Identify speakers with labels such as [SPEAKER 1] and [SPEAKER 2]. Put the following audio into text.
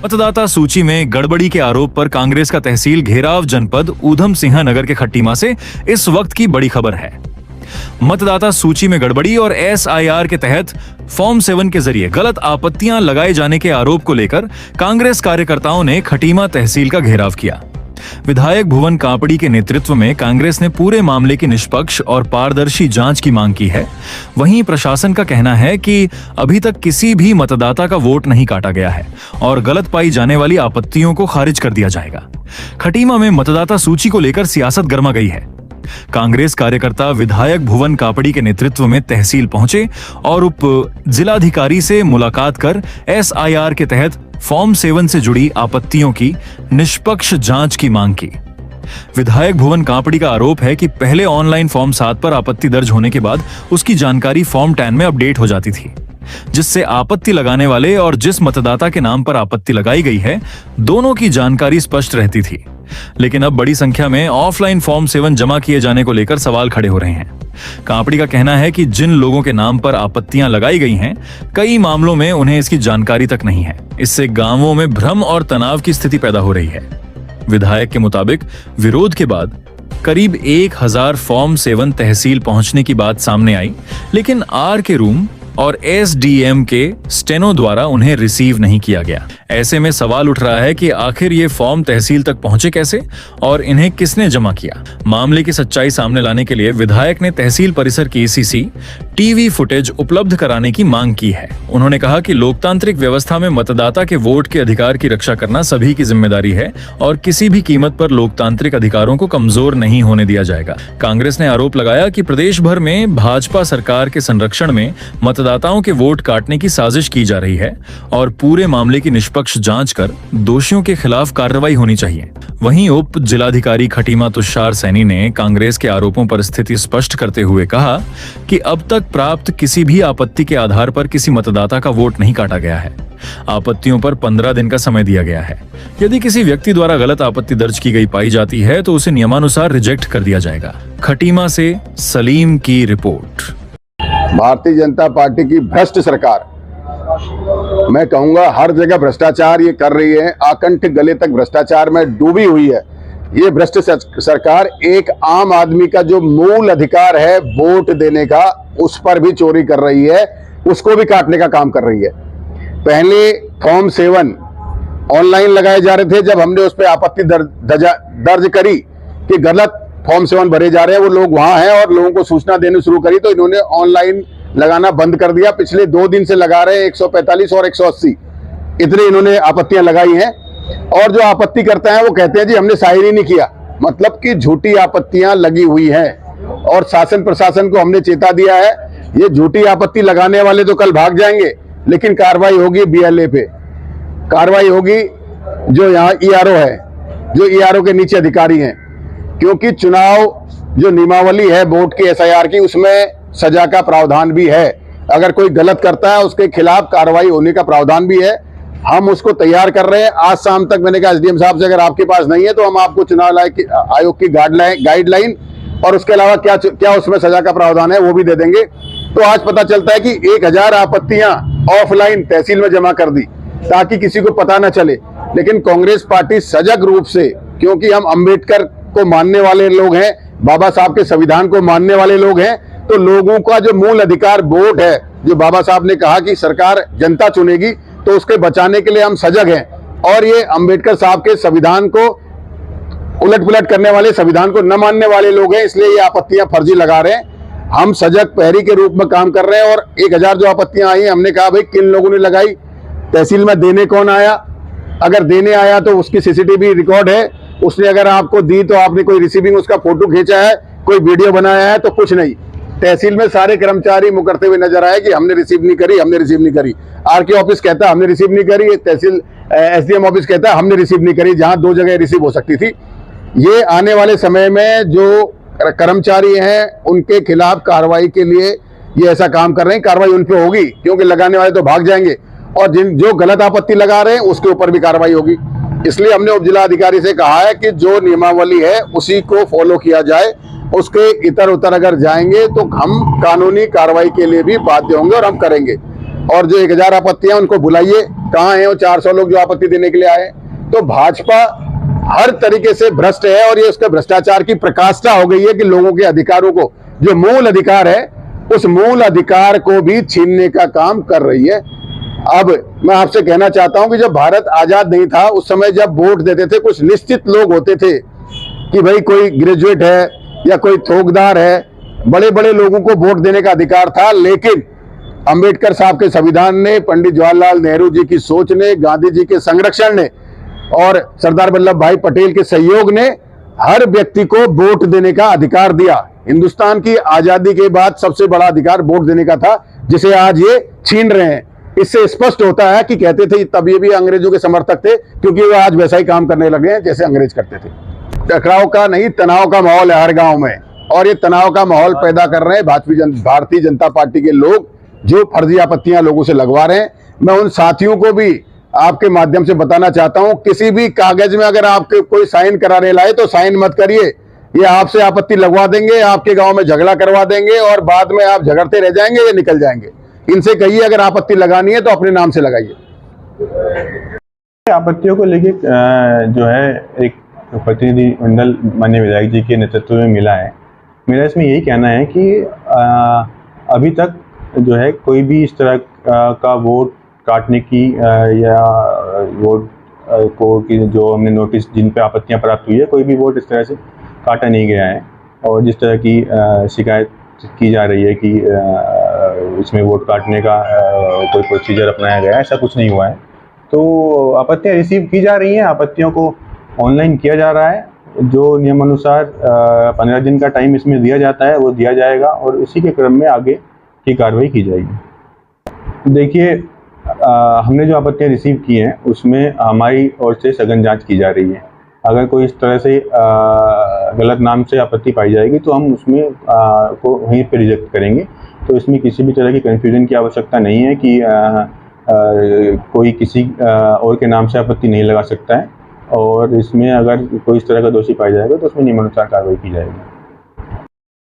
[SPEAKER 1] मतदाता सूची में गड़बड़ी के आरोप पर कांग्रेस का तहसील घेराव जनपद ऊधम सिंह नगर के खट्टीमा से इस वक्त की बड़ी खबर है। मतदाता सूची में गड़बड़ी और SIR के तहत फॉर्म 7 के जरिए गलत आपत्तियां लगाए जाने के आरोप को लेकर कांग्रेस कार्यकर्ताओं ने खटीमा तहसील का घेराव किया। विधायक भुवन कापड़ी के नेतृत्व में कांग्रेस ने पूरे मामले की निष्पक्ष और पारदर्शी जांच की मांग की है। वहीं प्रशासन का कहना है कि अभी तक किसी भी मतदाता का वोट नहीं काटा गया है और गलत पाई जाने वाली आपत्तियों को खारिज कर दिया जाएगा। खटीमा में मतदाता सूची को लेकर सियासत गर्मा गई है। कांग्रेस कार्यकर्ता विधायक भुवन कापड़ी के नेतृत्व में तहसील पहुंचे और उप जिलाधिकारी से मुलाकात कर SIR के तहत फॉर्म 7 से जुड़ी आपत्तियों की निष्पक्ष जांच की मांग की। विधायक भुवन कापड़ी का आरोप है कि पहले ऑनलाइन फॉर्म 7 पर आपत्ति दर्ज होने के बाद उसकी जानकारी फॉर्म 10 में अपडेट हो जाती थी, जिससे आपत्ति लगाने वाले और जिस मतदाता के नाम पर आपत्ति लगाई गई है दोनों की जानकारी स्पष्ट रहती थी। लेकिन अब बड़ी संख्या में ऑफलाइन फॉर्म 7 जमा किए जाने को लेकर सवाल खड़े हो रहे हैं। कापड़ी का कहना है कि जिन लोगों के नाम पर आपत्तियां लगाई गई हैं, कई मामलों में उन्हें इसकी जानकारी तक नहीं है। इससे गांवों में भ्रम और तनाव की स्थिति पैदा हो रही है। विधायक के मुताबिक विरोध के बाद करीब 1000 फॉर्म 7 तहसील पहुंचने की बात सामने आई, लेकिन R के रूम और SDM के स्टेनो द्वारा उन्हें रिसीव नहीं किया गया। ऐसे में सवाल उठ रहा है कि आखिर ये फॉर्म तहसील तक पहुंचे कैसे और इन्हें किसने जमा किया। मामले की सच्चाई सामने लाने के लिए विधायक ने तहसील परिसर की CCTV फुटेज उपलब्ध कराने की मांग की है। उन्होंने कहा कि लोकतांत्रिक व्यवस्था में मतदाता के वोट के अधिकार की रक्षा करना सभी की जिम्मेदारी है और किसी भी कीमत पर लोकतांत्रिक अधिकारों को कमजोर नहीं होने दिया जाएगा। कांग्रेस ने आरोप लगाया कि प्रदेश भर में भाजपा सरकार के संरक्षण में मतदाताओं के वोट काटने की साजिश की जा रही है और पूरे मामले की निष्पक्ष जांच कर दोषियों के खिलाफ कार्रवाई होनी चाहिए। वहीं उप जिलाधिकारी खटीमा तुषार सैनी ने कांग्रेस के आरोपों पर स्थिति स्पष्ट करते हुए कहा कि अब तक प्राप्त किसी भी आपत्ति के आधार पर किसी मतदाता का वोट नहीं काटा गया है। आपत्तियों पर 15 दिन का समय दिया गया है। यदि किसी व्यक्ति द्वारा गलत आपत्ति दर्ज की गई पाई जाती है तो उसे नियमानुसार रिजेक्ट कर दिया जाएगा। खटीमा से सलीम की रिपोर्ट।
[SPEAKER 2] भारतीय जनता पार्टी की भ्रष्ट सरकार, मैं कहूंगा हर जगह भ्रष्टाचार ये कर रही है, आकंठ गले तक भ्रष्टाचार में डूबी हुई है। ये भ्रष्ट सरकार एक आम आदमी का जो मूल अधिकार है वोट देने का, उस पर भी चोरी कर रही है, उसको भी काटने का काम कर रही है। पहले फॉर्म 7 ऑनलाइन लगाए जा रहे थे, जब हमने उस पर आपत्ति दर्ज करी कि गलत फॉर्म 7 भरे जा रहे हैं, वो लोग वहां हैं और लोगों को सूचना देनी शुरू करी तो इन्होंने ऑनलाइन लगाना बंद कर दिया। पिछले 2 दिन से लगा रहे हैं 145 और 180 इतने इन्होंने आपत्तियां लगाई हैं। और जो आपत्ति करते हैं वो कहते हैं जी हमने शायरी नहीं किया, मतलब कि झूठी आपत्तियां लगी हुई हैं। और शासन प्रशासन को हमने चेता दिया है, ये झूठी आपत्ति लगाने वाले तो कल भाग जाएंगे, लेकिन कार्रवाई होगी BLA पे, कार्रवाई होगी जो यहाँ ERO है, जो ERO के नीचे अधिकारी हैं। क्योंकि चुनाव जो नियमावली है वोट की SIR की, उसमें सजा का प्रावधान भी है। अगर कोई गलत करता है उसके खिलाफ कार्रवाई होने का प्रावधान भी है। हम उसको तैयार कर रहे हैं। आज शाम तक मैंने कहा SDM साहब से अगर आपके पास नहीं है तो हम आपको चुनाव आयोग की गाइडलाइन और उसके अलावा क्या उसमें सजा का प्रावधान है वो भी दे देंगे। तो आज पता चलता है कि 1000 आपत्तियां ऑफलाइन तहसील में जमा कर दी ताकि किसी को पता न चले। लेकिन कांग्रेस पार्टी सजग रूप से, क्योंकि हम अंबेडकर को मानने वाले लोग हैं, बाबा साहब के संविधान को मानने वाले लोग हैं, तो लोगों का जो मूल अधिकार वोट है, जो बाबा साहब ने कहा कि सरकार जनता चुनेगी, तो उसके बचाने के लिए हम सजग हैं। और ये अंबेडकर साहब के संविधान को उलट पुलट करने वाले, संविधान को न मानने वाले लोग हैं, इसलिए ये आपत्तियां फर्जी लगा रहे हैं। हम सजग प्रहरी के रूप में काम कर रहे हैं। और 1000 जो आपत्तियां आई हैं, हमने कहा भाई किन लोगों ने लगाई, तहसील में देने कौन आया, अगर देने आया तो उसकी CCTV रिकॉर्ड है, उसने अगर आपको दी तो आपने कोई रिसीविंग उसका फोटो खींचा है, कोई वीडियो बनाया है, तो कुछ नहीं। तहसील में सारे कर्मचारी मुकरते हुए नजर आए कि हमने रिसीव नहीं करी, हमने रिसीव नहीं करी। RK ऑफिस कहता है हमने रिसीव नहीं करी, तहसील SDM ऑफिस कहता है हमने रिसीव नहीं करी, जहां 2 जगह रिसीव हो सकती थी। ये आने वाले समय में जो कर्मचारी हैं उनके खिलाफ कार्रवाई के लिए ये ऐसा काम कर रहे हैं। कार्रवाई उन पे होगी, क्योंकि लगाने वाले तो भाग जाएंगे, और जो गलत आपत्ति लगा रहे हैं उसके ऊपर भी कार्रवाई होगी। इसलिए हमने उप जिलाधिकारी से कहा है कि जो नियमावली है उसी को फॉलो किया जाए, उसके इतर उतर अगर जाएंगे तो हम कानूनी कार्रवाई के लिए भी बाध्य होंगे और हम करेंगे। और जो 1000 आपत्तियां उनको बुलाइए, कहाँ हैं वो 400 लोग जो आपत्ति देने के लिए आए? तो भाजपा हर तरीके से भ्रष्ट है और ये उसका भ्रष्टाचार की प्रकाष्ठा हो गई है कि लोगों के अधिकारों को, जो मूल अधिकार है, उस मूल अधिकार को भी छीनने का काम कर रही है। अब मैं आपसे कहना चाहता हूं कि जब भारत आजाद नहीं था उस समय जब वोट देते थे कुछ निश्चित लोग होते थे कि भाई कोई ग्रेजुएट है या कोई थोकदार है, बड़े बड़े लोगों को वोट देने का अधिकार था। लेकिन अंबेडकर साहब के संविधान ने, पंडित जवाहरलाल नेहरू जी की सोच ने, गांधी जी के संरक्षण ने और सरदार वल्लभ भाई पटेल के सहयोग ने हर व्यक्ति को वोट देने का अधिकार दिया। हिंदुस्तान की आजादी के बाद सबसे बड़ा अधिकार वोट देने का था, जिसे आज ये छीन रहे हैं। इससे स्पष्ट होता है कि कहते थे तब ये भी अंग्रेजों के समर्थक थे, क्योंकि वो आज वैसा ही काम करने लगे हैं जैसे अंग्रेज करते थे। टकराव का नहीं, तनाव का माहौल है हर गांव में, और ये तनाव का माहौल पैदा कर रहे हैं भारतीय जनता पार्टी के लोग, जो फर्जी आपत्तियां लोगों से लगवा रहे हैं। मैं उन साथियों को भी आपके माध्यम से बताना चाहता हूं, किसी भी कागज में अगर आपके कोई साइन कराने लाए तो साइन मत करिए। ये आपसे आपत्ति लगवा देंगे, आपके गांव में झगड़ा करवा देंगे और बाद में आप झगड़ते रह जाएंगे या निकल जाएंगे। इनसे कहिए अगर आपत्ति लगानी है तो अपने नाम से लगाइए।
[SPEAKER 3] आपत्तियों को लेके जो है एक प्रतिनिधि मंडल माननीय विधायक जी के नेतृत्व में मिला है। मेरा इसमें यही कहना है कि अभी तक जो है कोई भी इस तरह का वोट काटने की या वोट को की जो हमने नोटिस जिन पे आपत्तियां प्राप्त हुई है, कोई भी वोट इस तरह से काटा नहीं गया है। और जिस तरह की शिकायत की जा रही है कि इसमें वोट काटने का कोई प्रोसीजर अपनाया गया है, ऐसा कुछ नहीं हुआ है। तो आपत्तियां रिसीव की जा रही हैं, आपत्तियों को ऑनलाइन किया जा रहा है। जो नियमानुसार 15 दिन का टाइम इसमें दिया जाता है वो दिया जाएगा और इसी के क्रम में आगे की कार्रवाई की जाएगी। देखिए, हमने जो आपत्तियां रिसीव की हैं उसमें हमारी ओर से सघन जांच की जा रही है। अगर कोई इस तरह से गलत नाम से आपत्ति पाई जाएगी तो हम उसमें को वहीं पे रिजेक्ट करेंगे। तो इसमें किसी भी तरह की कन्फ्यूजन की आवश्यकता नहीं है कि कोई किसी और के नाम से आपत्ति नहीं लगा सकता है। और इसमें अगर कोई इस तरह का दोषी पाया जाएगा तो उसमें नियमानुसार कार्रवाई की जाएगी।